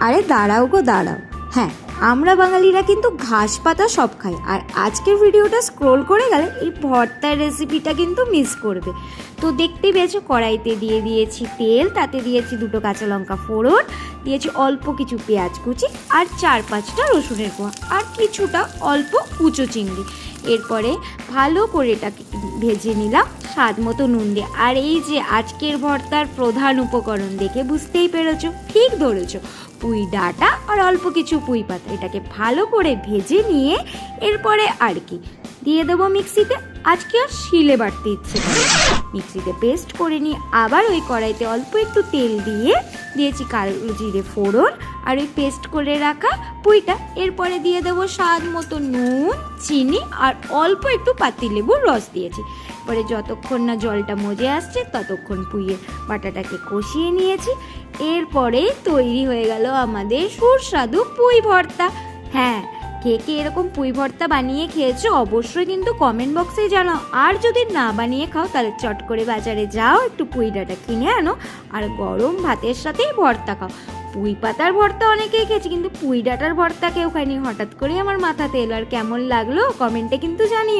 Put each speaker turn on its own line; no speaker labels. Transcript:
আরে দাঁড়াও গো দাঁড়াও, হ্যাঁ আমরা বাঙালিরা কিন্তু ঘাস পাতা সব খাই, আর আজকের ভিডিওটা স্ক্রোল করে গেলে এই ভর্তার রেসিপিটা কিন্তু মিস করবে। তো দেখতেই পেয়েছো কড়াইতে দিয়ে দিয়েছি তেল, তাতে দিয়েছি 2টো কাঁচা লঙ্কা ফোড়ন, দিয়েছি অল্প কিছু পেঁয়াজ কুচি আর 4-5টা রসুনের কোয়া আর কিছুটা অল্প কুচো চিংড়ি। এরপরে ভালো করে এটাকে ভেজে নিলাম স্বাদ মতো নুন দিয়ে। আর এই যে আজকের ভর্তার প্রধান উপকরণ দেখে বুঝতেই পেরেছো, ঠিক ধরেছো, পুঁই ডাঁটা আর অল্প কিছু পুঁই পাতা। এটাকে ভালো করে ভেজে নিয়ে এরপরে আর কি দিয়ে দেবো মিক্সিতে। আজকে আর শিলে বাটতে ইচ্ছে করে, মিক্সিতে পেস্ট করে নিয়ে আবার ওই কড়াইতে অল্প একটু তেল দিয়ে দিয়েছি কালো জিরে ফোড়ন আর ওই পেস্ট করে রাখা পুঁইটা। এরপরে দিয়ে দেবো স্বাদ মতো নুন, চিনি আর অল্প একটু পাতিলেবুর রস দিয়েছি। পরে যতক্ষণ না জলটা মজে আসছে ততক্ষণ পুঁইয়ের বাটাটাকে কষিয়ে নিয়েছি। এরপরে তৈরি হয়ে গেল আমাদের সুস্বাদু পুঁই ভর্তা। হ্যাঁ, কে কে এরকম পুঁই ভর্তা বানিয়ে খেয়েছো অবশ্যই কিন্তু কমেন্ট বক্সে জানাও। আর যদি না বানিয়ে খাও তাহলে চট করে বাজারে যাও, একটু পুঁই ডাঁটা কিনে আনো আর গরম ভাতের সাথেই ভর্তা খাও। পুঁই পাতার ভর্তা অনেকেই খেয়েছি, কিন্তু পুঁই ডাঁটার ভর্তা কেউ খায়নি। হঠাৎ করে আমার মাথাতে এলো। আর কেমন লাগলো কমেন্টে কিন্তু জানিও।